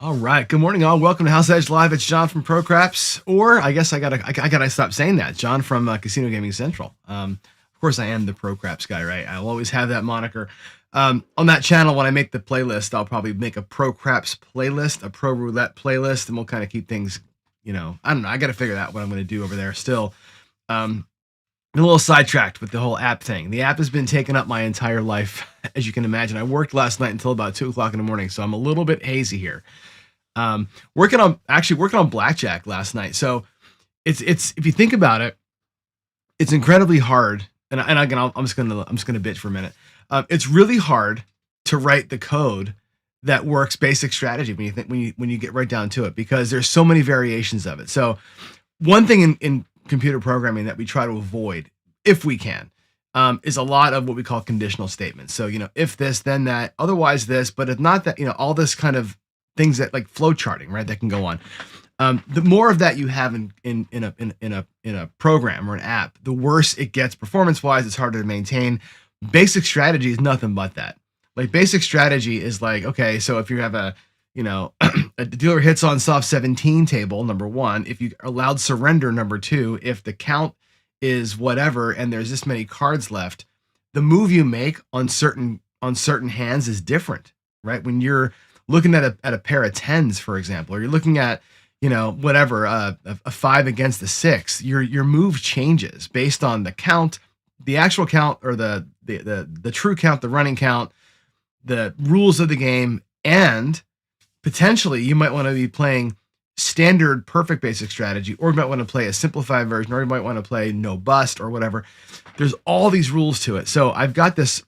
All right. Good morning, all. Welcome to House Edge Live. It's John from ProCraps, or I guess I gotta stop saying that. John from Casino Gaming Central. Of course, I am the ProCraps guy, right? I'll always have that moniker. On that channel, when I make the playlist, I'll probably make a ProCraps playlist, a Pro Roulette playlist, and we'll kind of keep things. I don't know. I got to figure out what I'm going to do over there. Still, I'm a little sidetracked with the whole app thing. The app has been taking up my entire life, as you can imagine. I worked last night until about 2 o'clock in the morning, so I'm a little bit hazy here. Working on blackjack last night. So it's if you think about it, it's incredibly hard. And again, I'm just gonna bitch for a minute. It's really hard to write the code that works basic strategy when you get right down to it, because there's so many variations of it. So one thing in computer programming that we try to avoid, if we can, is a lot of what we call conditional statements. So, if this, then that, otherwise this, but if not that, all this kind of things that like flow charting, right? That can go on. The more of that you have in a program or an app, the worse it gets performance wise. It's harder to maintain. Basic strategy is nothing but that. Like basic strategy is like, okay, so if you have a dealer hits on soft 17 table, number one, if you allowed surrender, number two, if the count is whatever and there's this many cards left, the move you make on certain hands is different, right? When you're looking at a pair of tens, for example, or you're looking at whatever a five against the six, your move changes based on the count, the actual count, or the true count, the running count, the rules of the game, and potentially you might want to be playing standard perfect basic strategy, or you might want to play a simplified version, or you might want to play no bust or whatever. There's all these rules to it. So I've got this,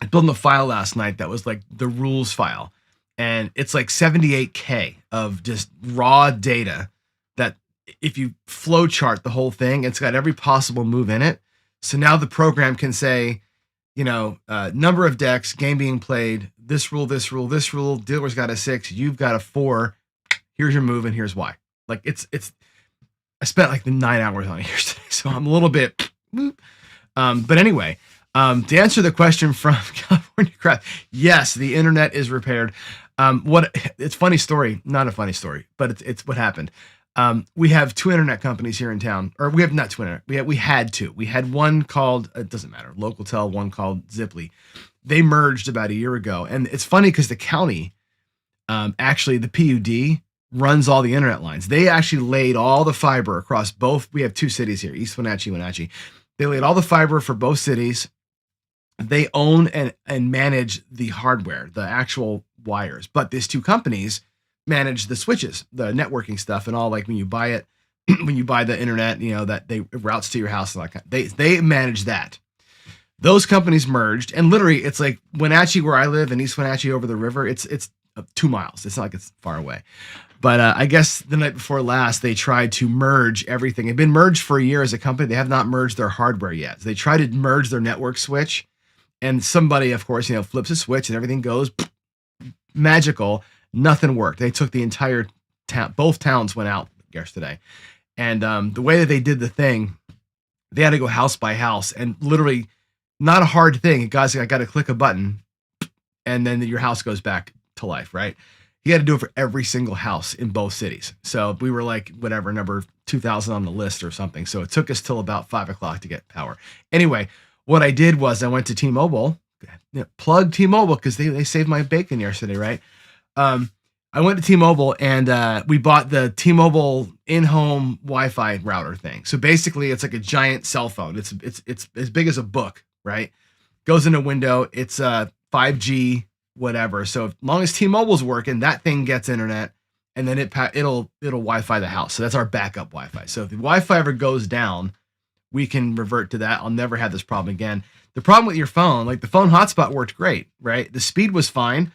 I built a file last night that was like the rules file, and it's like 78K of just raw data that if you flow chart the whole thing, it's got every possible move in it. So now the program can say, number of decks, game being played, this rule, dealer's got a 6, you've got a 4, here's your move and here's why. Like I spent like the 9 hours on it yesterday, so I'm a little bit, but anyway, to answer the question from California Craft, yes, the internet is repaired. It's funny story, not a funny story, but it's what happened. We have two internet companies here in town, or we have not two internet. We had two. We had one called, it doesn't matter, LocalTel, one called Ziply. They merged about a year ago. And it's funny because the county, actually the PUD runs all the internet lines. They actually laid all the fiber across both. We have two cities here, East Wenatchee, Wenatchee. They laid all the fiber for both cities. They own and manage the hardware, the actual wires. But these two companies manage the switches, the networking stuff, and all. Like when you buy it, when you buy the internet, that they routes to your house and like they manage that. Those companies merged, and literally, it's like Wenatchee, where I live, in East Wenatchee over the river. It's 2 miles. It's not like it's far away. But I guess the night before last, they tried to merge everything. They've been merged for a year as a company. They have not merged their hardware yet. So they tried to merge their network switch, and somebody, of course, flips a switch and everything goes magical. Nothing worked. They took the entire town. Both towns went out yesterday. And the way that they did the thing, they had to go house by house, and literally not a hard thing. Guys, I got to click a button and then your house goes back to life, right? You got to do it for every single house in both cities. So we were like, whatever, number 2,000 on the list or something. So it took us till about 5 o'clock to get power. Anyway, what I did was I went to T-Mobile, plug T-Mobile, because they saved my bacon yesterday, right? I went to T-Mobile and we bought the T-Mobile in-home Wi-Fi router thing. So basically, it's like a giant cell phone. It's as big as a book, right? Goes in a window. It's 5G, whatever. So as long as T-Mobile's working, that thing gets internet, and then it'll Wi-Fi the house. So that's our backup Wi-Fi. So if the Wi-Fi ever goes down, we can revert to that. I'll never have this problem again. The problem with your phone, like the phone hotspot worked great, right? The speed was fine.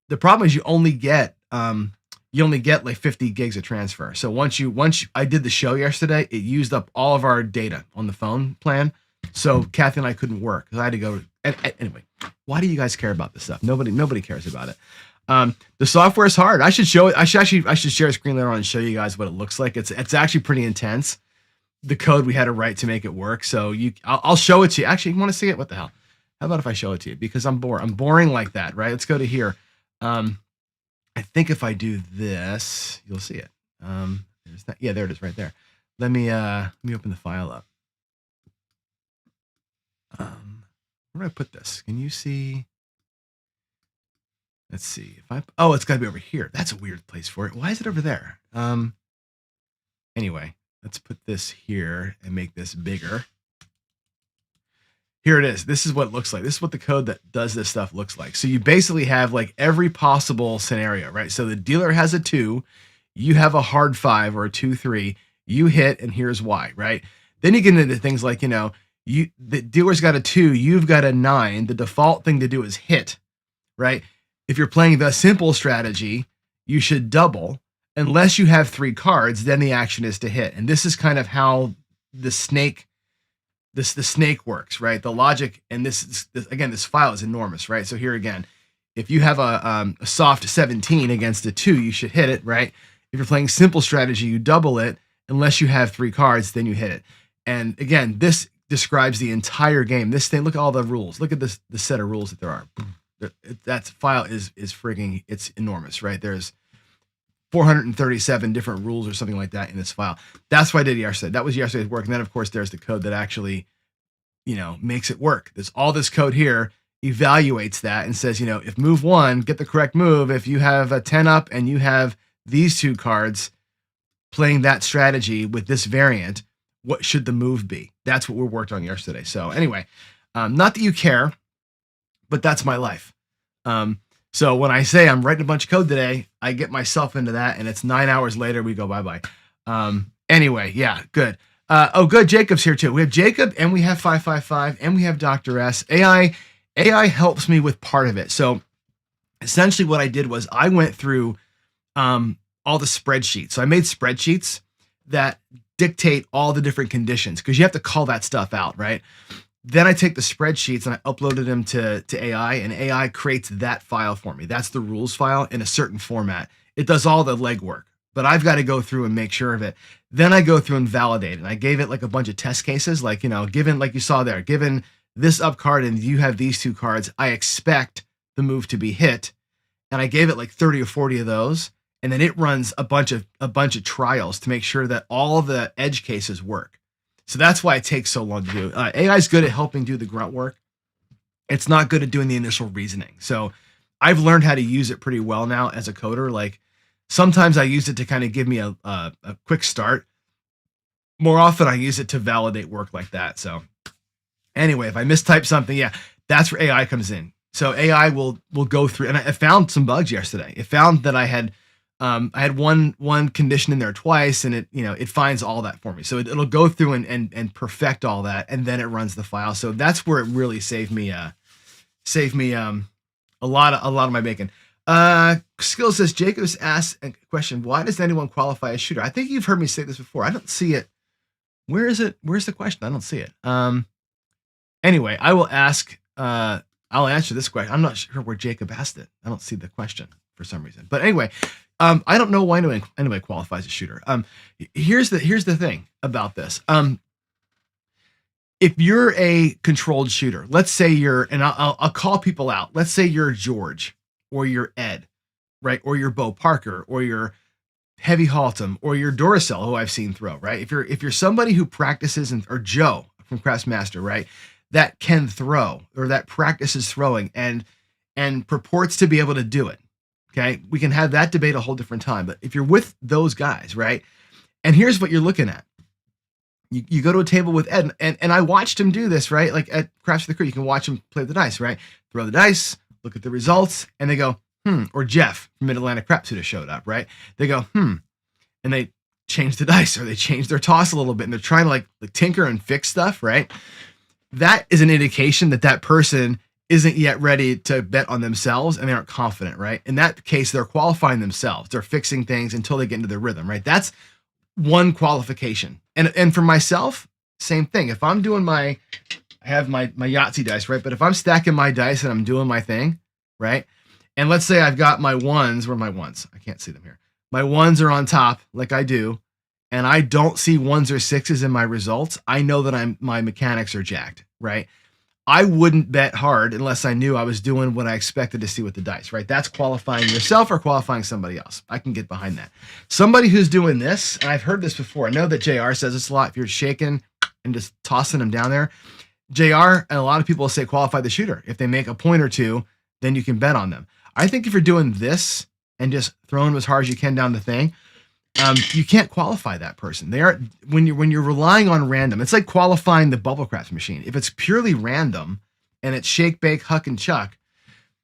The problem is you only get like 50 gigs of transfer. So once I did the show yesterday, it used up all of our data on the phone plan. So Kathy and I couldn't work because I had to go. Anyway, why do you guys care about this stuff? Nobody cares about it. The software is hard. I should show it. I should share a screen later on and show you guys what it looks like. It's actually pretty intense. The code we had to write to make it work. So I'll show it to you. Actually, you want to see it? What the hell? How about if I show it to you? Because I'm boring like that, right? Let's go to here. I think if I do this, you'll see it. There's that. Yeah, there it is right there. Let me open the file up. Where do I put this? Can you see? Let's see if oh, it's got to be over here. That's a weird place for it. Why is it over there? Anyway, let's put this here and make this bigger. Here it is. This is what it looks like. This is what the code that does this stuff looks like. So you basically have like every possible scenario, right? So the dealer has a 2, you have a hard 5 or a 2-3, you hit, and here's why, right? Then you get into things like, the dealer's got a 2, you've got a 9. The default thing to do is hit, right? If you're playing the simple strategy, you should double. Unless you have 3 cards, then the action is to hit. And this is kind of how the snake works, right? The logic, and this again, this file is enormous, right? So here again, if you have a soft 17 against a 2, you should hit it, right? If you're playing simple strategy, you double it. Unless you have 3 cards, then you hit it. And again, this describes the entire game. This thing, look at all the rules. Look at this, the set of rules that there are. That file is frigging, it's enormous, right? There's 437 different rules or something like that in this file. That's what I did yesterday. That was yesterday's work. And then of course there's the code that actually, makes it work. There's all this code here, evaluates that and says, if move 1, get the correct move. If you have a 10 up and you have these 2 cards playing that strategy with this variant, what should the move be? That's what we worked on yesterday. So anyway, not that you care, but that's my life. So when I say I'm writing a bunch of code today, I get myself into that, and it's 9 hours later, we go bye-bye. Anyway, yeah, good. Good. Jacob's here too. We have Jacob, and we have 555, and we have Dr. S. AI helps me with part of it. So essentially what I did was I went through all the spreadsheets. So I made spreadsheets that dictate all the different conditions, because you have to call that stuff out, right? Then I take the spreadsheets and I uploaded them to AI, and AI creates that file for me. That's the rules file in a certain format. It does all the legwork, but I've got to go through and make sure of it. Then I go through and validate it. I gave it like a bunch of test cases, like, given, like you saw there, given this up card and you have these 2 cards, I expect the move to be hit. And I gave it like 30 or 40 of those. And then it runs a bunch of trials to make sure that all of the edge cases work. So that's why it takes so long to do. AI is good at helping do the grunt work. It's not good at doing the initial reasoning. So I've learned how to use it pretty well now as a coder. Like sometimes I use it to kind of give me a quick start. More often I use it to validate work like that. So anyway, if I mistype something, yeah, that's where AI comes in. So AI will go through, and I found some bugs yesterday. It found that I had one condition in there twice, and it finds all that for me. So it'll go through and perfect all that, and then it runs the file. So that's where it really saved me a lot of my bacon. Skill says, Jacobs asked a question: why does anyone qualify as shooter? I think you've heard me say this before. I don't see it. Where is it? Where's the question? I don't see it. Anyway, I will ask. I'll answer this question. I'm not sure where Jacob asked it. I don't see the question for some reason. But anyway. I don't know why anybody qualifies as shooter. Here's the thing about this. If you're a controlled shooter, let's say and I'll call people out. Let's say you're George, or you're Ed, right? Or you're Bo Parker, or you're Heavy Haltom, or you're Duracell, who I've seen throw, right? If you're somebody who practices, or Joe from Craftsmaster, right? That can throw, or that practices throwing and purports to be able to do it. Okay, we can have that debate a whole different time. But if you're with those guys, right? And here's what you're looking at. You go to a table with Ed, and I watched him do this, right? Like at Crafts for the Crew, you can watch him play the dice, right? Throw the dice, look at the results, and they go, Or Jeff from Mid-Atlantic Prep who showed up, right? They go, and they change the dice, or they change their toss a little bit, and they're trying to like tinker and fix stuff, right? That is an indication that person isn't yet ready to bet on themselves, and they aren't confident, right? In that case, they're qualifying themselves. They're fixing things until they get into their rhythm, right? That's one qualification. And for myself, same thing. If I'm doing I have my Yahtzee dice, right? But if I'm stacking my dice and I'm doing my thing, right? And let's say I've got my ones, where are my ones? I can't see them here. My ones are on top, like I do, and I don't see 1s or 6s in my results. I know that my mechanics are jacked, right? I wouldn't bet hard unless I knew I was doing what I expected to see with the dice, right? That's qualifying yourself or qualifying somebody else. I can get behind that. Somebody who's doing this, and I've heard this before. I know that JR says this a lot. If you're shaking and just tossing them down there, JR and a lot of people say qualify the shooter. If they make a point or two, then you can bet on them. I think if you're doing this and just throwing them as hard as you can down the thing, you can't qualify that person. They are when you're relying on random. It's like qualifying the bubble craps machine. If it's purely random and it's shake, bake, huck, and chuck,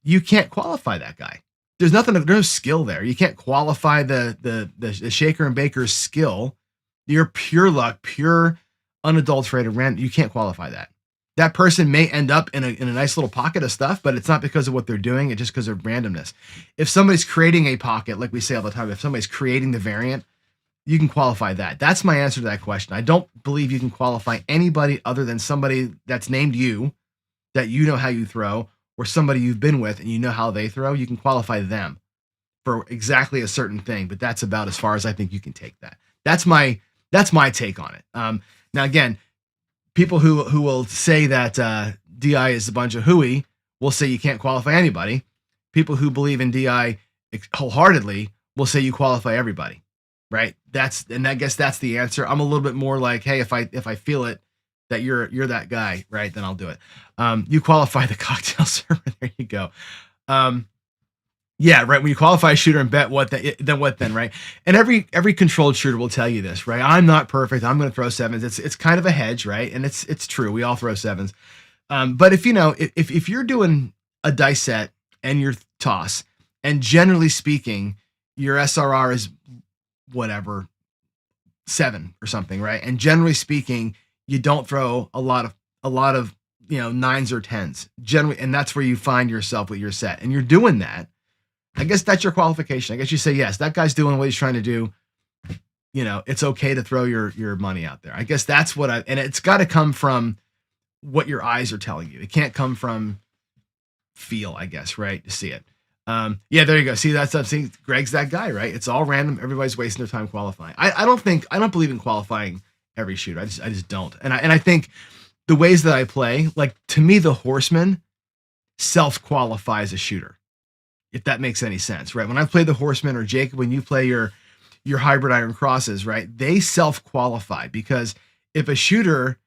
you can't qualify that guy. There's there's no skill there. You can't qualify the shaker and baker's skill. You're pure luck, pure unadulterated random. You can't qualify that. That person may end up in a nice little pocket of stuff, but it's not because of what they're doing. It's just because of randomness. If somebody's creating a pocket, like we say all the time, if somebody's creating the variant, you can qualify that. That's my answer to that question. I don't believe you can qualify anybody other than somebody that's named you, that you know how you throw, or somebody you've been with and you know how they throw. You can qualify them for exactly a certain thing, but that's about as far as I think you can take that. That's my take on it. Now, again, people who will say that DI is a bunch of hooey will say you can't qualify anybody. People who believe in DI wholeheartedly will say you qualify everybody, right? And I guess that's the answer. I'm a little bit more like, hey, if I feel it that you're that guy, right, then I'll do it. You qualify the cocktail server. There you go. Yeah, right. When you qualify a shooter and bet then, right? And every controlled shooter will tell you this, right? I'm not perfect. I'm going to throw sevens. It's kind of a hedge, right? And it's true. We all throw sevens. But if you're doing a dice set and your toss, and generally speaking, your SRR is whatever 7 or something, right? And generally speaking, you don't throw a lot of 9s or 10s generally, and that's where you find yourself with your set, and you're doing that. I guess that's your qualification. I guess you say, yes, that guy's doing what he's trying to do. It's okay to throw your money out there. I guess that's and it's got to come from what your eyes are telling you. It can't come from feel, I guess, right? To see it. Yeah, there you go. See, see, Greg's that guy, right? It's all random. Everybody's wasting their time qualifying. I don't believe in qualifying every shooter. I just don't. And I think the ways that I play, like, to me, the horseman self-qualifies a shooter, if that makes any sense, right? When I play the horseman, or Jacob, when you play your hybrid iron crosses, right? They self-qualify, because if a shooter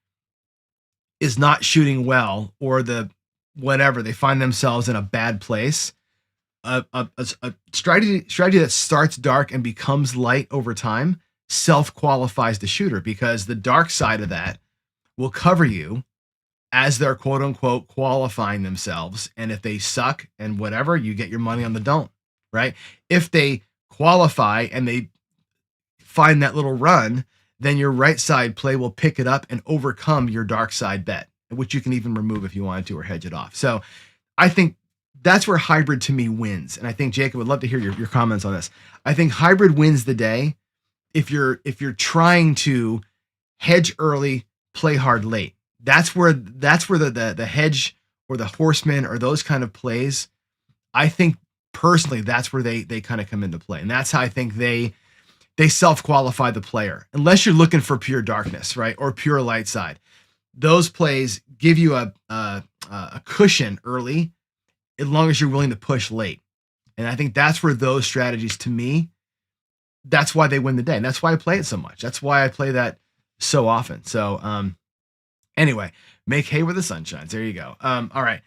is not shooting well, or they find themselves in a bad place, a strategy that starts dark and becomes light over time self-qualifies the shooter, because the dark side of that will cover you as they're quote unquote qualifying themselves. And if they suck and whatever, you get your money on the don't, right? If they qualify and they find that little run, then your right side play will pick it up and overcome your dark side bet, which you can even remove if you wanted to, or hedge it off. So I think that's where hybrid to me wins. And I think Jacob would love to hear your comments on this. I think hybrid wins the day if you're trying to hedge early, play hard late. That's where the hedge or the horseman or those kind of plays, I think personally, that's where they kind of come into play. And that's how I think they self-qualify the player, unless you're looking for pure darkness, right? Or pure light side. Those plays give you a cushion early, as long as you're willing to push late. And I think that's where those strategies, to me, that's why they win the day. And that's why I play it so much. That's why I play that so often. So, anyway, make hay where the sun shines. There you go. All right.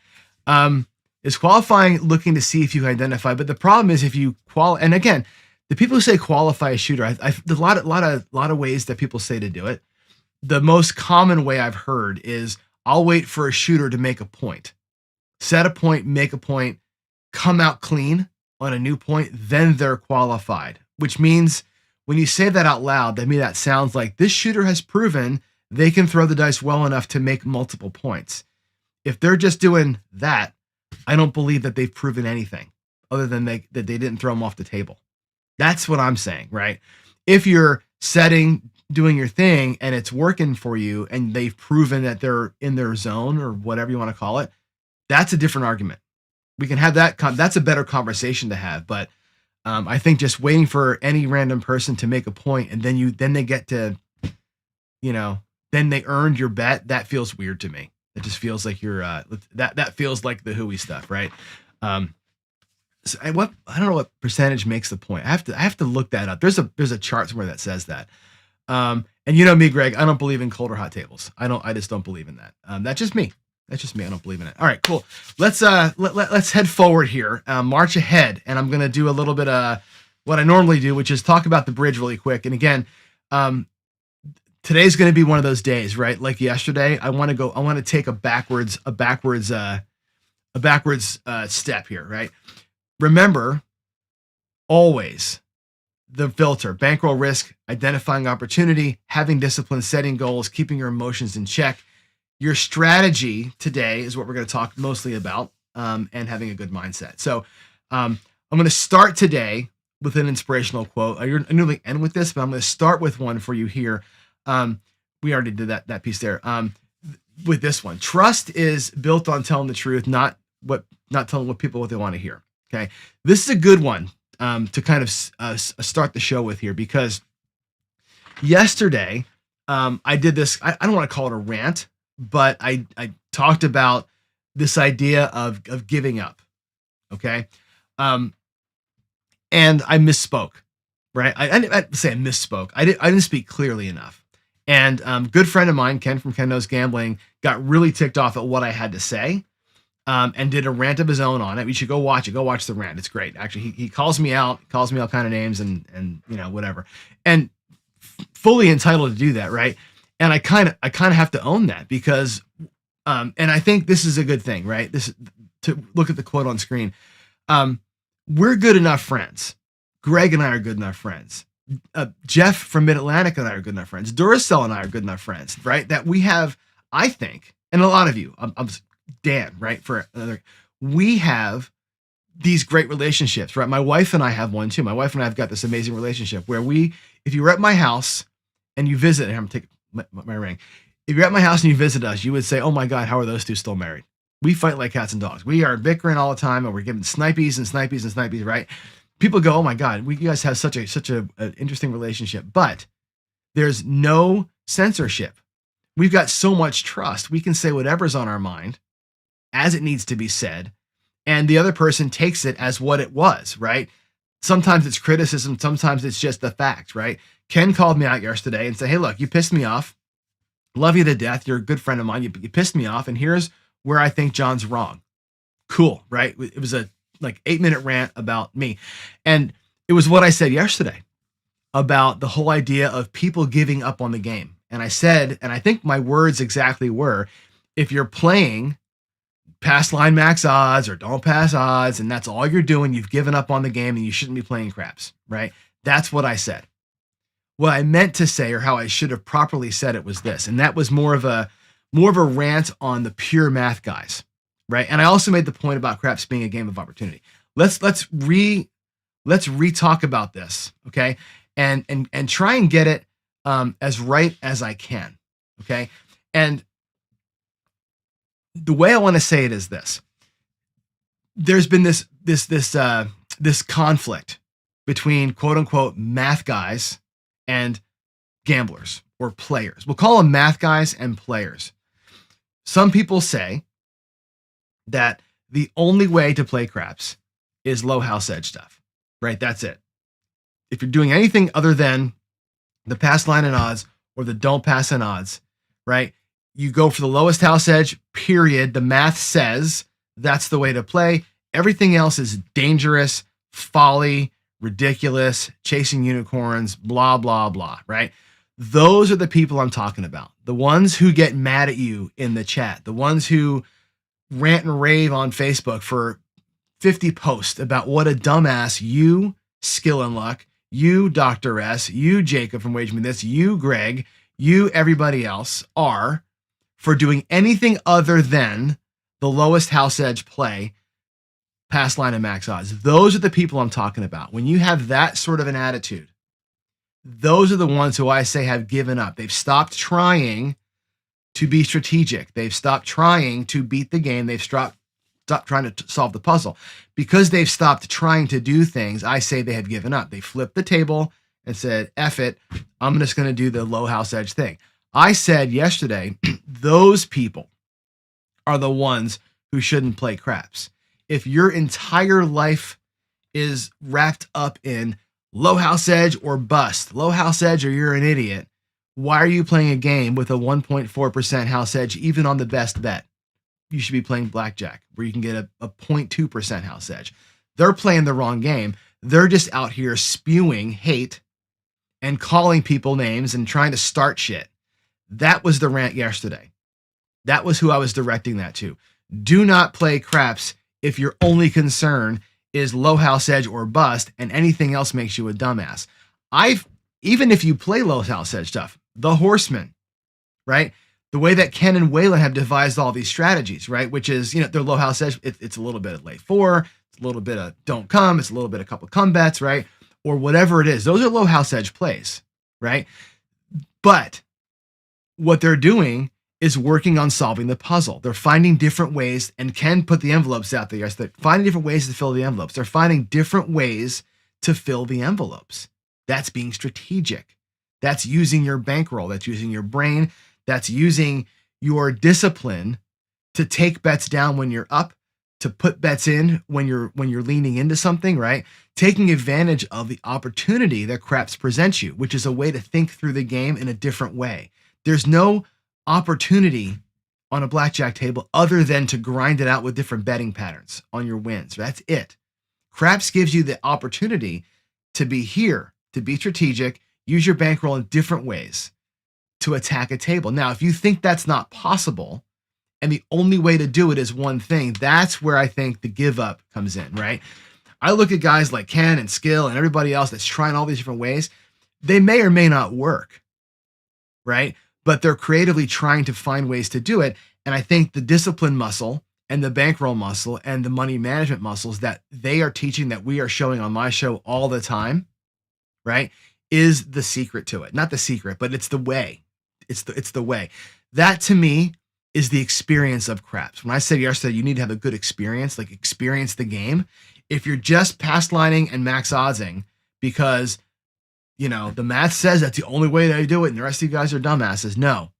Is qualifying looking to see if you can identify? But the problem is, if you and again, the people who say qualify a shooter, there's a lot of ways that people say to do it. The most common way I've heard is, I'll wait for a shooter to make a point, set a point, make a point, come out clean on a new point, then they're qualified. Which means when you say that out loud, that sounds like this shooter has proven they can throw the dice well enough to make multiple points. If they're just doing that, I don't believe that they've proven anything other than that they didn't throw them off the table. That's what I'm saying, right? If you're setting, doing your thing, and it's working for you, and they've proven that they're in their zone, or whatever you want to call it, that's a different argument. We can have that. That's a better conversation to have. But I think just waiting for any random person to make a point, and then they get to, then they earned your bet, that feels weird to me. It just feels like you're that feels like the hooey stuff, right? Um, so I don't know what percentage makes the point. I have to look that up. There's a chart somewhere that says that. And you know me, Greg, I don't believe in cold or hot tables. I just don't believe in that. That's just me. That's just me. I don't believe in it. All right, cool. Let's head forward here, march ahead, and I'm gonna do a little bit of what I normally do, which is talk about the bridge really quick. And again, today's gonna be one of those days, right? Like yesterday, I want to take a backwards step here, right? Remember, always the filter: bankroll risk, identifying opportunity, having discipline, setting goals, keeping your emotions in check. Your strategy today is what we're going to talk mostly about, and having a good mindset. So I'm going to start today with an inspirational quote. I normally end with this, but I'm going to start with one for you here. We already did that piece there. With this one: trust is built on telling the truth, not telling people what they want to hear. Okay, this is a good one to kind of start the show with here, because yesterday I did this. I don't want to call it a rant, but I talked about this idea of giving up. Okay. And I misspoke, right? I didn't say I misspoke. I didn't speak clearly enough. And good friend of mine, Ken from Ken Knows Gambling, got really ticked off at what I had to say, and did a rant of his own on it. You should go watch it. Go watch the rant. It's great. Actually, he calls me all kind of names and whatever. And fully entitled to do that, right? And I kind of have to own that, because and I think this is a good thing, right? This, to look at the quote on screen. We're good enough friends. Greg and I are good enough friends. Jeff from Mid-Atlantic and I are good enough friends. Duracell and I are good enough friends, right? That we have, I think, and a lot of you, I'm Dan, right? We have these great relationships, right? My wife and I have one too. My wife and I have got this amazing relationship where if you were at my house and you visit, and I'm taking my ring. If you're at my house and you visit us, you would say, "Oh my God, how are those two still married?" We fight like cats and dogs. We are bickering all the time, and we're giving snipies, right? People go, "Oh my God, you guys have such a interesting relationship," but there's no censorship. We've got so much trust. We can say whatever's on our mind as it needs to be said, and the other person takes it as what it was, right? Sometimes it's criticism, sometimes it's just the fact, right? Ken called me out yesterday and said, "Hey, look, you pissed me off. Love you to death. You're a good friend of mine. You pissed me off, and here's where I think John's wrong." Cool, right? It was a 8-minute rant about me. And it was what I said yesterday about the whole idea of people giving up on the game. And I said, and I think my words exactly were, if you're playing pass line max odds or don't pass odds, and that's all you're doing, you've given up on the game and you shouldn't be playing craps, right? That's what I said. What I meant to say, or how I should have properly said it, was this. And that was more of a rant on the pure math guys, right? And I also made the point about craps being a game of opportunity. Let's re-talk about this, okay? And try and get it as right as I can, okay? And the way I want to say it is this: there's been this conflict between quote unquote math guys and gamblers or players. We'll call them math guys and players. Some people say that the only way to play craps is low house edge stuff, right? That's it. If you're doing anything other than the pass line and odds or the don't pass and odds, right? You go for the lowest house edge, period. The math says that's the way to play. Everything else is dangerous, folly, ridiculous, chasing unicorns, blah, blah, blah, right? Those are the people I'm talking about. The ones who get mad at you in the chat, the ones who rant and rave on Facebook for 50 posts about what a dumbass you, Skill and Luck, you, Dr. S, you, Jacob from Wage Me This, you, Greg, you, everybody else are for doing anything other than the lowest house edge play, pass line and max odds. Those are the people I'm talking about. When you have that sort of an attitude, those are the ones who I say have given up. They've stopped trying to be strategic. They've stopped trying to beat the game. They've stopped trying to solve the puzzle. Because they've stopped trying to do things, I say they have given up. They flipped the table and said, F it, I'm just going to do the low house edge thing. I said yesterday, those people are the ones who shouldn't play craps. If your entire life is wrapped up in low house edge or bust, low house edge or you're an idiot, why are you playing a game with a 1.4% house edge even on the best bet? You should be playing blackjack where you can get a 0.2% house edge. They're playing the wrong game. They're just out here spewing hate and calling people names and trying to start shit. That was the rant yesterday. That was who I was directing that to. Do not play craps if your only concern is low house edge or bust and anything else makes you a dumbass. Even if you play low house edge stuff, the horseman, right? The way that Ken and Waylon have devised all these strategies, right? Which is, their low house edge, it's a little bit of late 4, it's a little bit of don't come, it's a little bit of couple come bets, right? Or whatever it is. Those are low house edge plays, right? But what they're doing is working on solving the puzzle. They're finding different ways, and Ken put the envelopes out there. Yes, they're finding different ways to fill the envelopes. They're finding different ways to fill the envelopes. That's being strategic. That's using your bankroll. That's using your brain. That's using your discipline to take bets down when you're up, to put bets in when you're leaning into something, right? Taking advantage of the opportunity that craps presents you, which is a way to think through the game in a different way. There's no opportunity on a blackjack table other than to grind it out with different betting patterns on your wins. That's it. Craps gives you the opportunity to be here, to be strategic, use your bankroll in different ways to attack a table. Now, if you think that's not possible and the only way to do it is one thing, that's where I think the give up comes in, right? I look at guys like Ken and Skill and everybody else that's trying all these different ways. They may or may not work, right? But they're creatively trying to find ways to do it. And I think the discipline muscle and the bankroll muscle and the money management muscles that they are teaching, that we are showing on my show all the time, right, is the secret to it. Not the secret, but it's the way. It's the way. That to me is the experience of craps. When I said yesterday, you need to have a good experience, like experience the game. If you're just past lining and max oddsing because the math says that's the only way to do it, and the rest of you guys are dumbasses. No,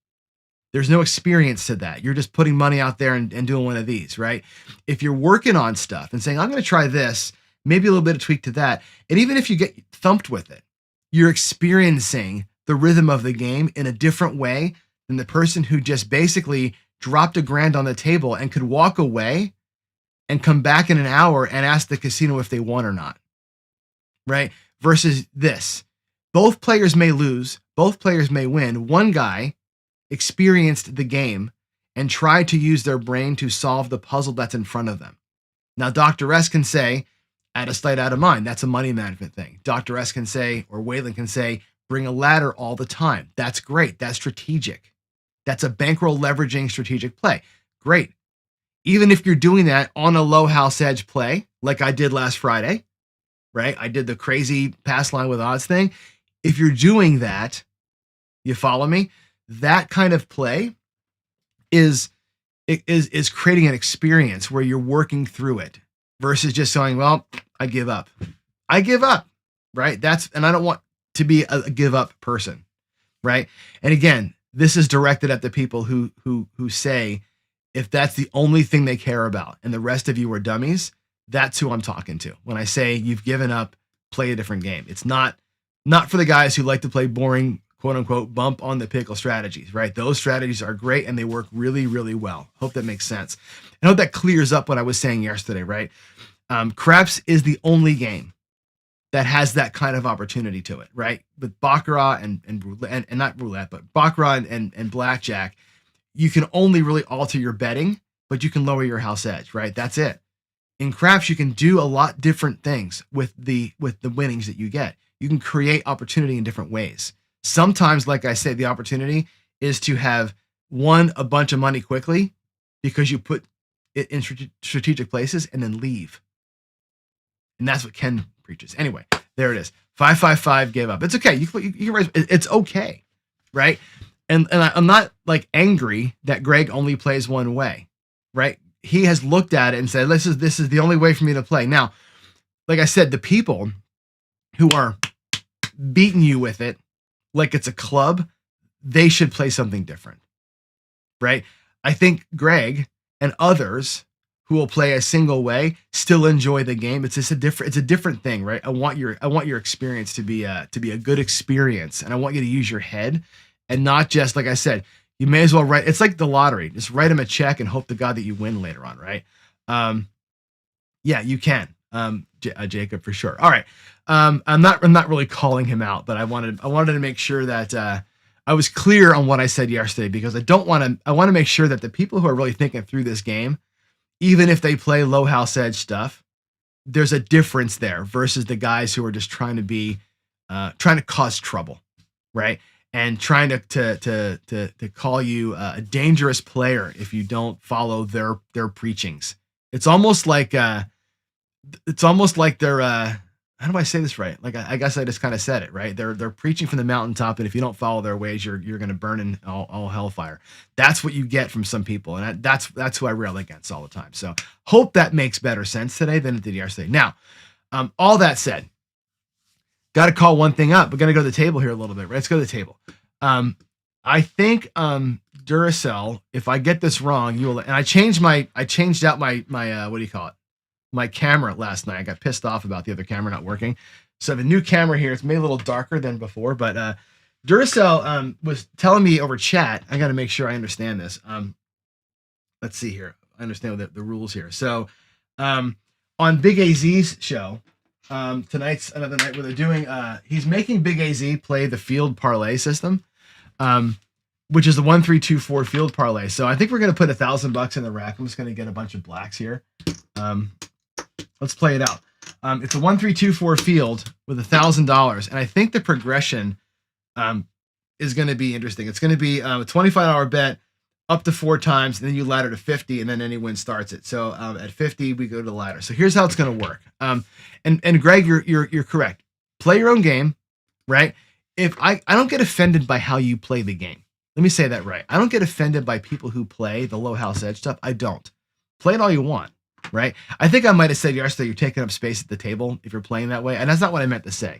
there's no experience to that. You're just putting money out there and doing one of these, right? If you're working on stuff and saying, I'm going to try this, maybe a little bit of tweak to that, and even if you get thumped with it, you're experiencing the rhythm of the game in a different way than the person who just basically dropped $1,000 on the table and could walk away and come back in an hour and ask the casino if they won or not, right? Versus this. Both players may lose, both players may win. One guy experienced the game and tried to use their brain to solve the puzzle that's in front of them. Now, Dr. S can say, out of sight, out of mind. That's a money management thing. Dr. S can say, or Waylon can say, bring a ladder all the time. That's great. That's strategic. That's a bankroll leveraging strategic play. Great. Even if you're doing that on a low house edge play, like I did last Friday, right? I did the crazy pass line with odds thing. If you're doing that, you follow me? That kind of play is creating an experience where you're working through it versus just saying, well, I give up. I give up, right? And I don't want to be a give up person, right? And again, this is directed at the people who say, if that's the only thing they care about and the rest of you are dummies, that's who I'm talking to. When I say you've given up, play a different game. It's not for the guys who like to play boring, quote unquote, bump on the pickle strategies, right? Those strategies are great and they work really, really well. Hope that makes sense. I hope that clears up what I was saying yesterday, right? Craps is the only game that has that kind of opportunity to it, right? With Baccarat and not roulette, but Baccarat and blackjack, you can only really alter your betting, but you can lower your house edge, right? That's it. In craps, you can do a lot different things with the winnings that you get. You can create opportunity in different ways. Sometimes, like I said, the opportunity is to have won a bunch of money quickly because you put it in strategic places and then leave. And that's what Ken preaches. Anyway, there it is. 555 gave up. It's okay. You can raise. It's okay, right? And I'm not like angry that Greg only plays one way, right? He has looked at it and said, this is the only way for me to play. Now, like I said, the people who are beating you with it like it's a club, they should play something different, right? I think Greg and others who will play a single way still enjoy the game. It's just it's a different thing, right? I want your experience to be a good experience, and I want you to use your head and not just, like I said, you may as well write. It's like the lottery. Just write them a check and hope to God that you win later on, right? Yeah, you can, Jacob, for sure. All right, I'm not really calling him out, but I wanted to make sure that I was clear on what I said yesterday, because I want to make sure that the people who are really thinking through this game, even if they play low house edge stuff, there's a difference there versus the guys who are just trying to cause trouble, right? And trying to call you a dangerous player if you don't follow their preachings. It's almost like they're how do I say this right? Like, I guess I just kind of said it, right? They're preaching from the mountaintop, and if you don't follow their ways, you're going to burn in all hellfire. That's what you get from some people, and that's who I rail against all the time. So hope that makes better sense today than it did yesterday. Now, all that said, got to call one thing up. We're going to go to the table here a little bit. Right? Let's go to the table. I think Duracell, if I get this wrong, you will. And I changed out my what do you call it? My camera last night. I got pissed off about the other camera not working. So I have a new camera here. It's made a little darker than before, but Duracell was telling me over chat. I got to make sure I understand this. Let's see here. I understand the rules here. So on Big AZ's show, tonight's another night where they're doing, he's making Big AZ play the field parlay system, which is the 1-3-2-4 field parlay. So I think we're going to put $1,000 in the rack. I'm just going to get a bunch of blacks here. Let's play it out. It's a 1-3-2-4 field with $1,000, and I think the progression is going to be interesting. It's going to be a $25 bet up to 4 times, and then you ladder to 50, and then any win starts it. So at 50, we go to the ladder. So here's how it's going to work. And Greg, you're correct. Play your own game, right? If I don't get offended by how you play the game. Let me say that right. I don't get offended by people who play the low house edge stuff. I don't. Play it all you want. Right? I think I might have said yesterday you're taking up space at the table if you're playing that way, and that's not what I meant to say.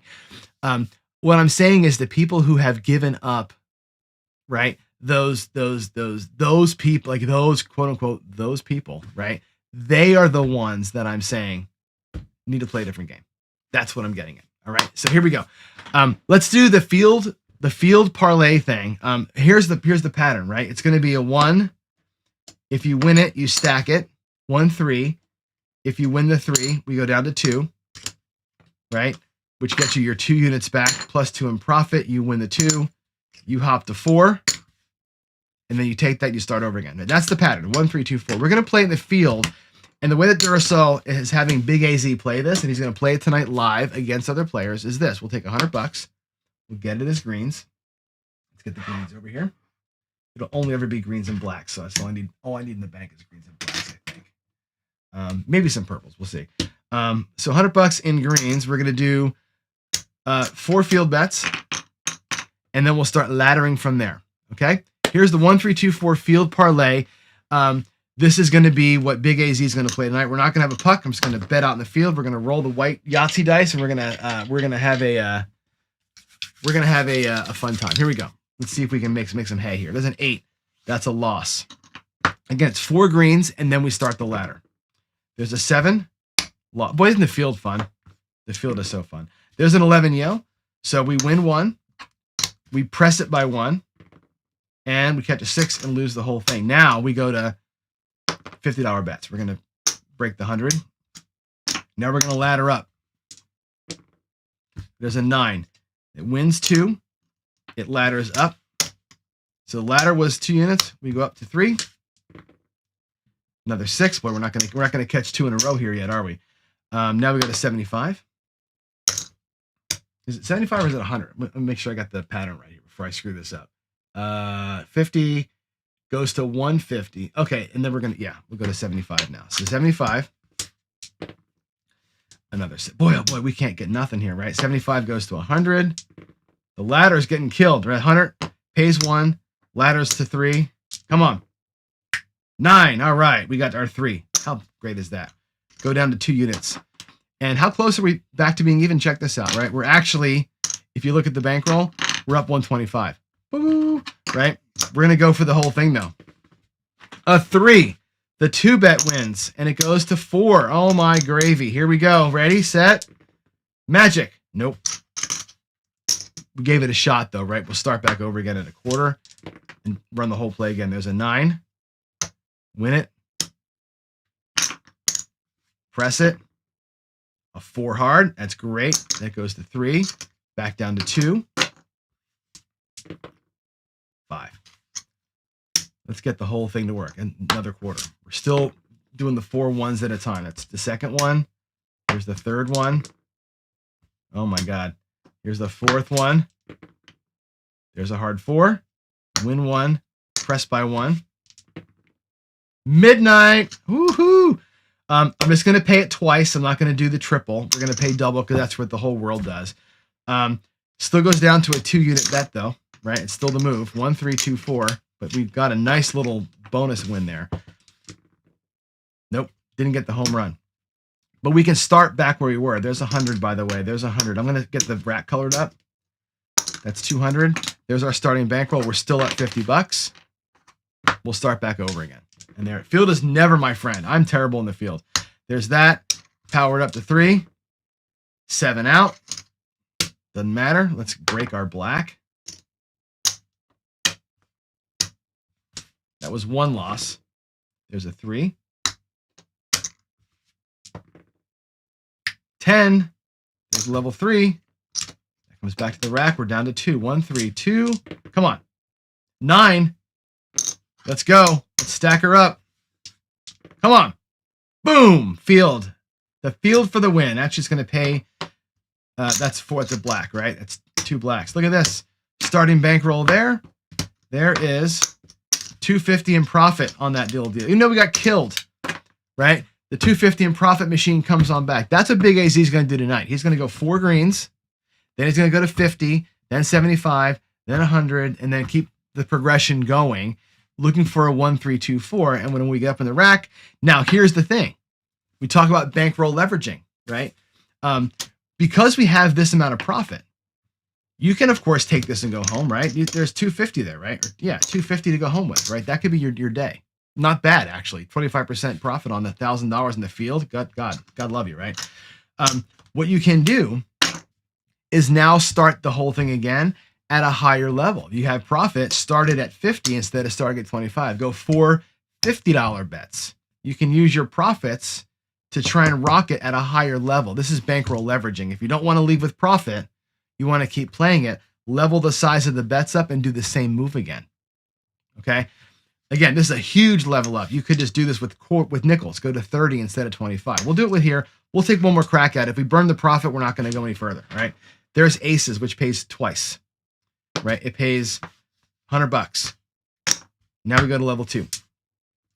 What I'm saying is the people who have given up, right? Those people, like those quote unquote those people, right? They are the ones that I'm saying need to play a different game. That's what I'm getting at. All right. So here we go. Let's do the field parlay thing. Here's the pattern, right? It's going to be a 1. If you win it, you stack it. 1, 3. If you win the 3, we go down to 2, right? Which gets you your 2 units back plus 2 in profit. You win the 2, you hop to 4, and then you take that, you start over again. That's the pattern, 1, 3, 2, 4. We're going to play in the field, and the way that Duracell is having Big AZ play this, and he's going to play it tonight live against other players, is this. We'll take $100. We'll get it as greens. Let's get the greens over here. It'll only ever be greens and blacks, so that's all I need. All I need in the bank is greens and blacks, I think. Maybe some purples. We'll see. So $100 in greens. We're going to do 4 field bets, and then we'll start laddering from there. Okay? Here's the 1-3-2-4 field parlay. This is going to be what Big AZ is going to play tonight. We're not going to have a puck. I'm just going to bet out in the field. We're going to roll the white Yahtzee dice, and we're going to have a fun time. Here we go. Let's see if we can make some hay here. There's an 8. That's a loss. Again, it's 4 greens, and then we start the ladder. There's a 7. Boy, isn't the field fun? The field is so fun. There's an 11, yo. So we win 1. We press it by 1. And we catch a 6 and lose the whole thing. Now we go to $50 bets. We're going to break the 100. Now we're going to ladder up. There's a 9. It wins 2. It ladders up. So the ladder was 2 units. We go up to 3. Another 6. Boy, we're not gonna catch 2 in a row here yet, are we? Now we go to 75. Is it 75 or is it 100? Let me make sure I got the pattern right here before I screw this up. 50 goes to 150. Okay, and then we'll go to 75 now. So 75. Another 6. Boy, oh boy, we can't get nothing here, right? 75 goes to 100. The ladder's getting killed, right? 100 pays 1, ladders to 3. Come on. 9. All right, we got our 3. How great is that? Go down to 2 units. And how close are we back to being even? Check this out, right? We're actually, if you look at the bankroll, we're up 125. Woo, right? We're going to go for the whole thing now. A 3. The 2-bet wins, and it goes to 4. Oh my gravy. Here we go. Ready, set, magic. Nope. We gave it a shot though, right? We'll start back over again at a quarter and run the whole play again. There's a 9. Win it. Press it. A 4 hard. That's great. That goes to 3. Back down to 2. 5. Let's get the whole thing to work. And another quarter. We're still doing the 4 ones at a time. That's the second one. Here's the third one. Oh my God. Here's the fourth one. There's a hard 4. Win 1. Press by 1. Midnight. Woohoo. I'm just going to pay it twice. I'm not going to do the triple. We're going to pay double because that's what the whole world does. Still goes down to a 2-unit bet though, right? It's still the move. 1, 3, 2, 4. But we've got a nice little bonus win there. Nope. Didn't get the home run. But we can start back where we were. There's 100, by the way. There's 100. I'm going to get the rack colored up. That's 200. There's our starting bankroll. We're still at $50. We'll start back over again. And there, field is never my friend. I'm terrible in the field. There's that. Powered up to 3. 7 out. Doesn't matter. Let's break our black. That was 1 loss. There's a 3. 10. There's level 3. That comes back to the rack. We're down to 2. 1, 3, 2. Come on. 9. Let's go. Let's stack her up. Come on. Boom. Field. The field for the win. That's just going to pay. That's 4 at the black, right? That's 2 blacks. Look at this. Starting bankroll there. There is $250 in profit on that deal. Even though we got killed, right? The $250 in profit machine comes on back. That's what Big AZ is going to do tonight. He's going to go 4 greens. Then he's going to go to 50, then 75, then 100, and then keep the progression going, looking for a 1, 3, 2, 4. And when we get up in the rack, now here's the thing. We talk about bankroll leveraging, right? Because we have this amount of profit, you can, of course, take this and go home, right? There's $250 there, right? Or, yeah, $250 to go home with, right? That could be your day. Not bad, actually. 25% profit on $1,000 in the field. God love you, right? What you can do is now start the whole thing again at a higher level. You have profit started at 50 instead of starting at 25. Go 4 $50 bets. You can use your profits to try and rock it at a higher level. This is bankroll leveraging. If you don't want to leave with profit, you want to keep playing it, level the size of the bets up and do the same move again. Okay? Again, this is a huge level up. You could just do this with nickels. Go to 30 instead of 25. We'll do it with here. We'll take one more crack at it. If we burn the profit, we're not going to go any further, right? There's aces, which pays twice, right? It pays $100. Now we go to level 2.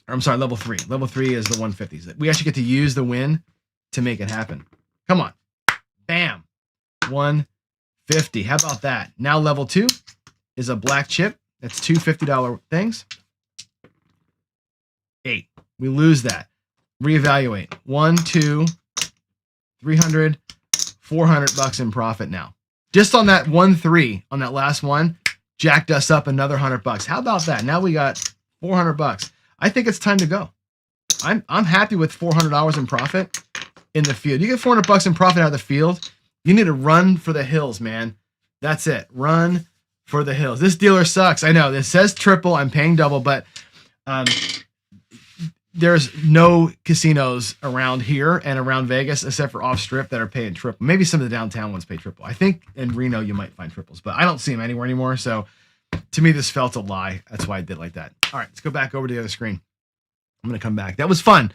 Or, I'm sorry, level 3. Level 3 is the 150s. We actually get to use the win to make it happen. Come on. Bam. 150. How about that? Now level 2 is a black chip. That's $2 $50 things. 8. We lose that. Reevaluate. 1, 2, 300, $400 in profit now. Just on that 1, 3 on that last one, jacked us up another $100. How about that? Now we got $400. I think it's time to go. I'm happy with $400 in profit in the field. You get $400 in profit out of the field, you need to run for the hills, man. That's it. Run for the hills. This dealer sucks. I know. This says triple. I'm paying double, but there's no casinos around here and around Vegas except for off strip that are paying triple. Maybe some of the downtown ones pay triple. I think in Reno you might find triples, but I don't see them anywhere anymore. So to me, this felt a lie. That's why I did like that. All right, let's go back over to the other screen. I'm going to come back. That was fun.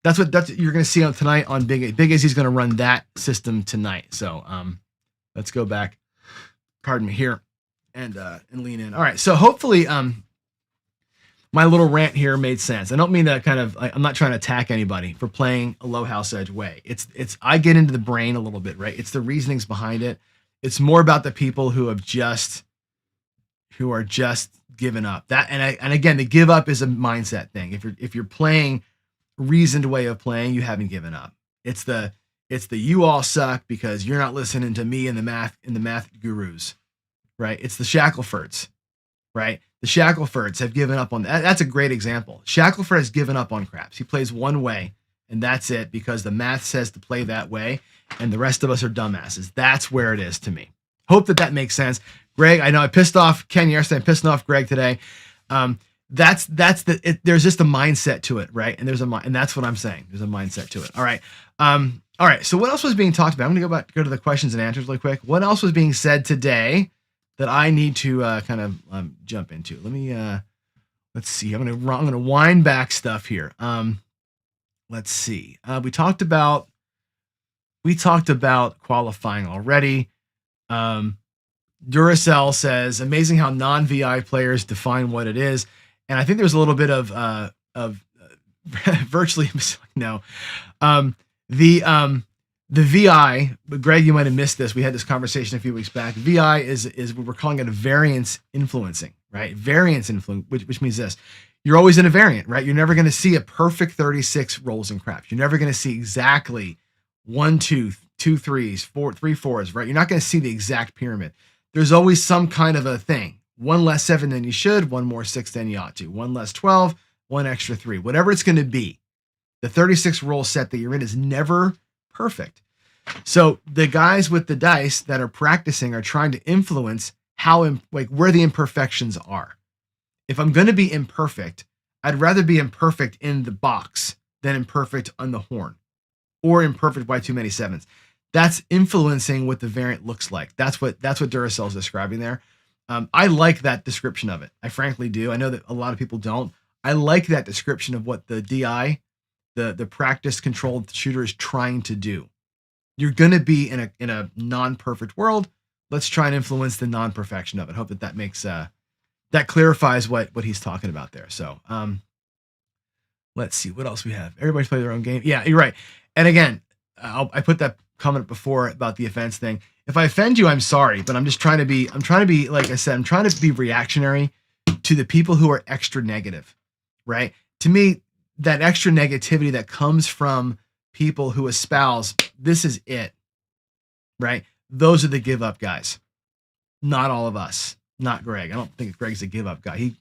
That's what you're going to see on tonight on Big A. Big Az is going to run that system tonight. So let's go back. Pardon me here and lean in. All right. So hopefully my little rant here made sense. I don't mean that kind of, I'm not trying to attack anybody for playing a low house edge way. It's I get into the brain a little bit, right? It's the reasonings behind it. It's more about the people who are just given up. That and again, the give up is a mindset thing. If you're playing reasoned way of playing, you haven't given up. It's the you all suck because you're not listening to me and the math gurus, right? It's the Shacklefords, right? The Shacklefords have given up on that. That's a great example. Shackleford has given up on craps. He plays one way, and that's it, because the math says to play that way, and the rest of us are dumbasses. That's where it is to me. Hope that makes sense. Greg, I know I pissed off Ken yesterday. I'm pissing off Greg today. There's just a mindset to it, right? And and that's what I'm saying. There's a mindset to it. All right. All right. So what else was being talked about? I'm going to go to the questions and answers really quick. What else was being said today that I need to kind of jump into? Let me let's see. I'm going to wind back stuff here. Let's see. We talked about qualifying already. Duracell says, amazing how non-VI players define what it is. And I think there's a little bit of virtually no. The VI, but Greg, you might have missed this. We had this conversation a few weeks back. VI is we're calling it a variance influencing, right? Variance influence, which means this. You're always in a variant, right? You're never going to see a perfect 36 rolls and craps. You're never going to see exactly 1, 2, 2 3s, 4, 3 4s, right? You're not going to see the exact pyramid. There's always some kind of a thing. 1 less 7 than you should, 1 more 6 than you ought to. 1 less 12, 1 extra 3. Whatever it's going to be, the 36 roll set that you're in is never perfect. So the guys with the dice that are practicing are trying to influence where the imperfections are. If I'm going to be imperfect, I'd rather be imperfect in the box than imperfect on the horn, or imperfect by too many 7s. That's influencing what the variant looks like. That's what Duracell is describing there. I like that description of it. I frankly do. I know that a lot of people don't. I like that description of what the DI, the practice controlled shooter, is trying to do. You're going to be in a non-perfect world. Let's try and influence the non-perfection of it. Hope that makes that clarifies what he's talking about there. So let's see what else we have. Everybody's play their own game. Yeah, you're right. And again, I put that comment before about the offense thing. If I offend you, I'm sorry, but I'm trying to be, like I said, I'm trying to be reactionary to the people who are extra negative, right? To me, that extra negativity that comes from people who espouse, this is it, right? Those are the give up guys. Not all of us. Not Greg. I don't think Greg's a give up guy. He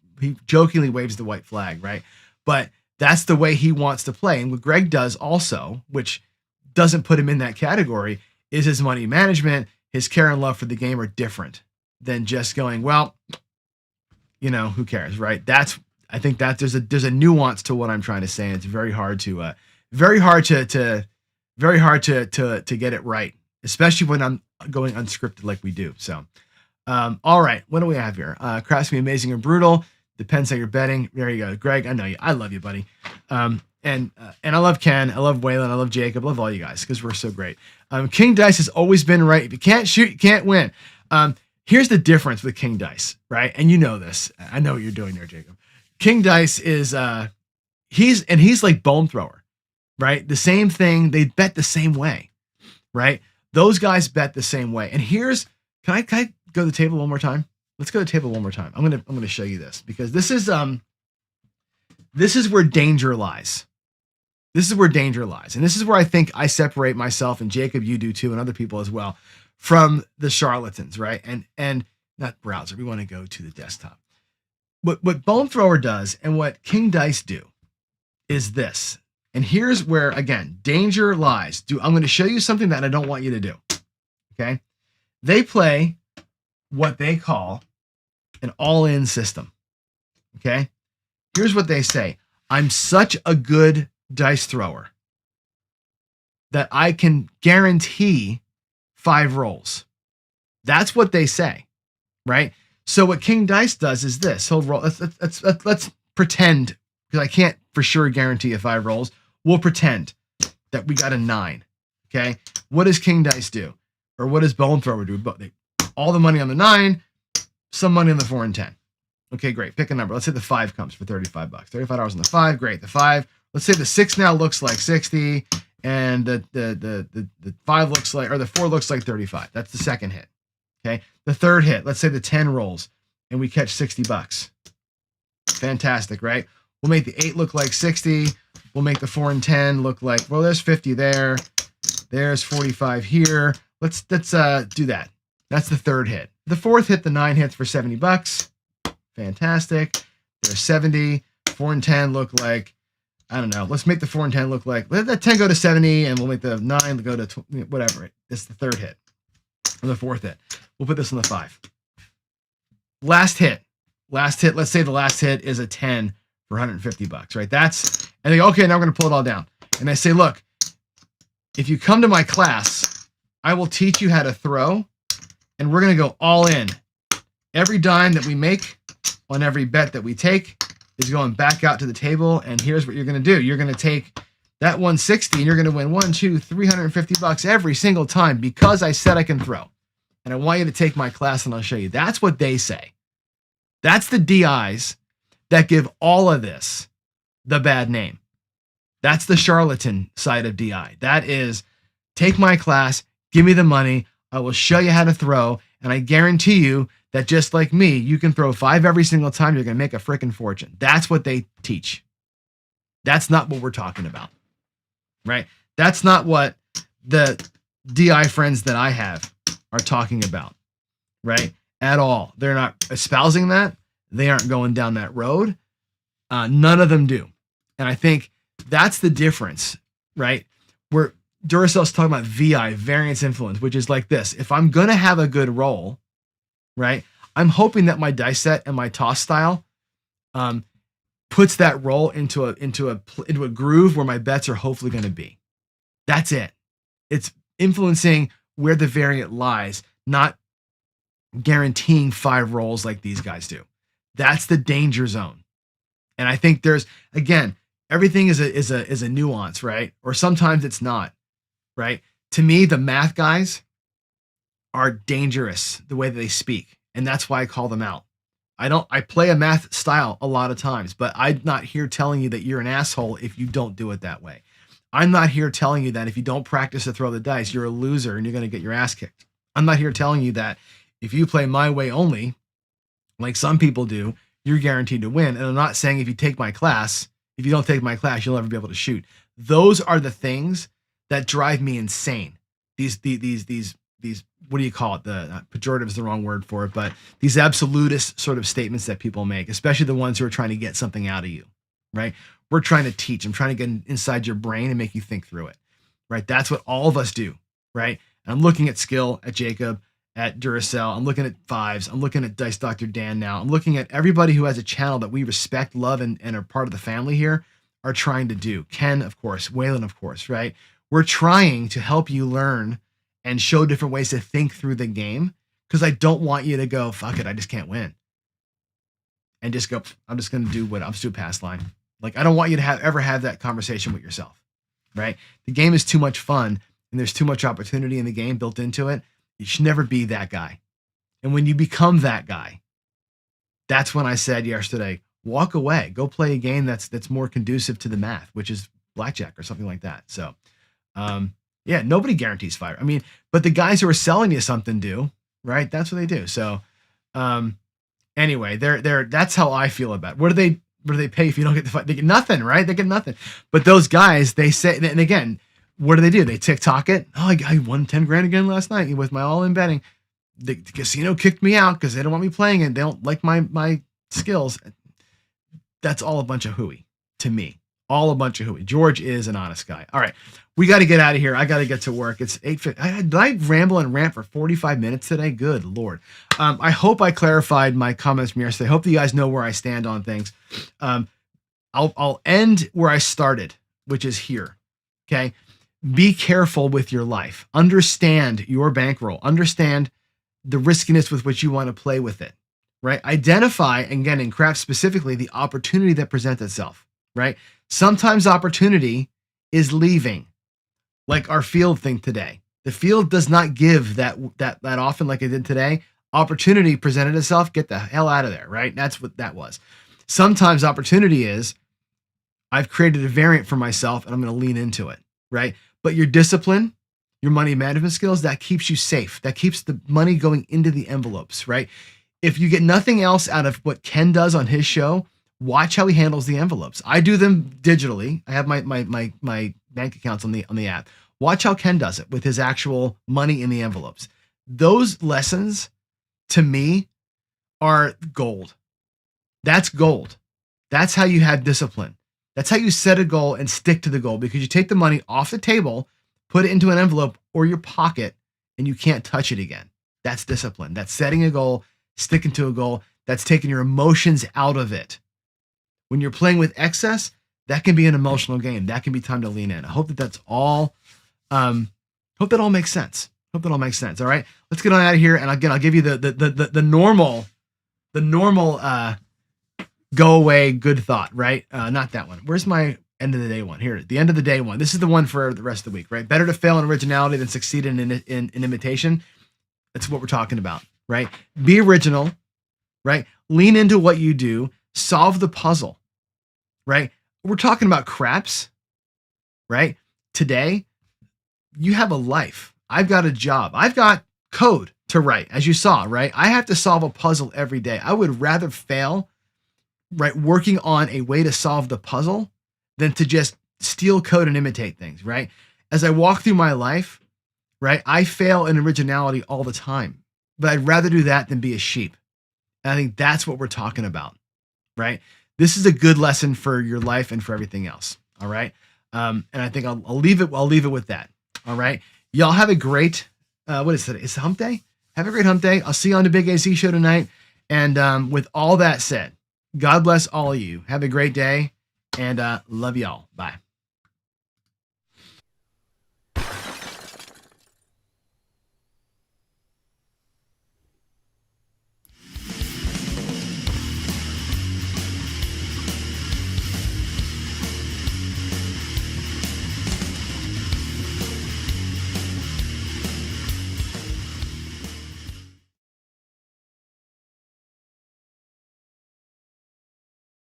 jokingly waves the white flag, right? But that's the way he wants to play. And what Greg does also, which doesn't put him in that category, is his money management, his care and love for the game are different than just going, well, who cares, right? I think that there's a nuance to what I'm trying to say, and it's very hard to get it right, especially when I'm going unscripted like we do. So, all right, what do we have here? Craps can be amazing or brutal. Depends how you're betting. There you go, Greg. I know you. I love you, buddy. And I love Ken. I love Waylon. I love Jacob. I love all you guys because we're so great. King Dice has always been right. If you can't shoot, you can't win. Here's the difference with King Dice, right? And you know this. I know what you're doing there, Jacob. King Dice is he's like bone thrower, right? The same thing. They bet the same way, right? Those guys bet the same way. And can I go to the table one more time? Let's go to the table one more time. I'm gonna show you this because this is where danger lies. This is where danger lies. And this is where I think I separate myself, and Jacob, you do too, and other people as well, from the charlatans, right? And not browser. We want to go to the desktop. What Bone Thrower does and what King Dice do is this. And here's where, again, danger lies. I'm going to show you something that I don't want you to do. Okay? They play what they call an all-in system. Okay? Here's what they say. I'm such a good dice thrower that I can guarantee 5 rolls. That's what they say, right? So what King Dice does is this. He'll roll. Let's pretend, because I can't for sure guarantee 5 rolls. We'll pretend that we got a 9. Okay. What does King Dice do? Or what does Bone Thrower do? All the money on the 9, some money on the 4 and 10. Okay, great. Pick a number. Let's say the 5 comes for $35. $35 on the 5. Great. The 5. Let's say the 6 now looks like 60, and the 5 looks like, or the 4 looks like 35. That's the second hit. Okay. The third hit. Let's say the 10 rolls, and we catch $60. Fantastic, right? We'll make the 8 look like 60. We'll make the 4 and 10 look like, well, there's 50 there. There's 45 here. Let's do that. That's the third hit. The fourth hit, the 9 hits for $70. Fantastic. There's 70. 4 and 10 look like, I don't know. Let's make the 4 and 10 look like, let the 10 go to 70 and we'll make the 9 go to whatever. It's the third hit or the fourth hit. We'll put this on the 5. Last hit. Let's say the last hit is a 10 for $150, right? And they go, okay, now we're going to pull it all down. And I say, look, if you come to my class, I will teach you how to throw, and we're going to go all in. Every dime that we make on every bet that we take is going back out to the table, and here's what you're going to do. You're going to take that 160, and you're going to win $350 every single time because I said I can throw. And I want you to take my class, and I'll show you. That's what they say. That's the DIs that give all of this the bad name. That's the charlatan side of DI. That is, take my class, give me the money, I will show you how to throw, and I guarantee you that just like me, you can throw 5 every single time, you're going to make a freaking fortune. That's what they teach. That's not what we're talking about, right? That's not what the DI friends that I have are talking about, right? At all. They're not espousing that. They aren't going down that road. None of them do. And I think that's the difference, right? Where Duracell's talking about VI, variance influence, which is like this. If I'm going to have a good roll, right, I'm hoping that my dice set and my toss style puts that roll into a groove where my bets are hopefully going to be. That's it. It's influencing where the variant lies, not guaranteeing 5 rolls like these guys do. That's the danger zone. And I think there's, again, everything is a nuance, right? Or sometimes it's not, right? To me, the math guys are dangerous the way that they speak. And that's why I call them out. I play a math style a lot of times, but I'm not here telling you that you're an asshole if you don't do it that way. I'm not here telling you that if you don't practice to throw the dice, you're a loser and you're going to get your ass kicked. I'm not here telling you that if you play my way only, like some people do, you're guaranteed to win. And I'm not saying if you take my class, if you don't take my class, you'll never be able to shoot. Those are the things that drive me insane. These what do you call it? The pejorative is the wrong word for it, but these absolutist sort of statements that people make, especially the ones who are trying to get something out of you, right? We're trying to teach. I'm trying to get inside your brain and make you think through it, right? That's what all of us do, right? And I'm looking at Skill, at Jacob, at Duracell. I'm looking at Fives. I'm looking at Dice Dr. Dan now. I'm looking at everybody who has a channel that we respect, love, and are part of the family here are trying to do. Ken, of course. Waylon, of course, right? We're trying to help you learn and show different ways to think through the game, because I don't want you to go, fuck it, I just can't win. And just go, I'm just going to do what I'm just do a pass line. Like, I don't want you to ever have that conversation with yourself, right? The game is too much fun and there's too much opportunity in the game built into it. You should never be that guy. And when you become that guy, that's when I said yesterday, walk away, go play a game that's more conducive to the math, which is blackjack or something like that. So, yeah, nobody guarantees fire. I mean, but the guys who are selling you something do, right? That's what they do. So, anyway, that's how I feel about it. What do they pay if you don't get the fight? They get nothing, right? They get nothing. But those guys, they say, and again, what do? They TikTok it. Oh, I won 10 grand again last night with my all-in betting. The casino kicked me out because they don't want me playing it. They don't like my skills. That's all a bunch of hooey to me. All a bunch of hooey. George is an honest guy. All right. We got to get out of here. I got to get to work. It's 8:50. Did I ramble and rant for 45 minutes today? Good Lord. I hope I clarified my comments from yesterday. I hope that you guys know where I stand on things. I'll end where I started, which is here. Okay. Be careful with your life. Understand your bankroll. Understand the riskiness with which you want to play with it, right? Identify, again, in craft specifically, the opportunity that presents itself, right? Sometimes opportunity is leaving, like our field thing today. The field does not give that often like it did today. Opportunity presented itself, get the hell out of there, right? That's what that was. Sometimes opportunity is, I've created a variant for myself and I'm going to lean into it, right? But your discipline, your money management skills, that keeps you safe. That keeps the money going into the envelopes, right? If you get nothing else out of what Ken does on his show, watch how he handles the envelopes. I do them digitally. I have my bank accounts on the app. Watch how Ken does it with his actual money in the envelopes. Those lessons, to me, are gold. That's gold. That's how you have discipline. That's how you set a goal and stick to the goal, because you take the money off the table, put it into an envelope or your pocket, and you can't touch it again. That's discipline. That's setting a goal, sticking to a goal. That's taking your emotions out of it. When you're playing with excess, that can be an emotional game. That can be time to lean in. I hope that that's all. Hope that all makes sense. Hope that all makes sense. All right, let's get on out of here. And again, I'll give you the normal go away good thought. Right? Not that one. Where's my end of the day one? Here, the end of the day one. This is the one for the rest of the week. Right? Better to fail in originality than succeed in imitation. That's what we're talking about. Right? Be original. Right? Lean into what you do. Solve the puzzle. Right? We're talking about craps. Right? Today, you have a life. I've got a job. I've got code to write, as you saw, right? I have to solve a puzzle every day. I would rather fail, right, working on a way to solve the puzzle than to just steal code and imitate things, right? As I walk through my life, right, I fail in originality all the time, but I'd rather do that than be a sheep. And I think that's what we're talking about, right? This is a good lesson for your life and for everything else, all right? And I think I'll leave it. I'll leave it with that. All right. Y'all have a great, what is it? It's hump day. Have a great hump day. I'll see you on the Big AC show tonight. And with all that said, God bless all of you. Have a great day and love y'all. Bye.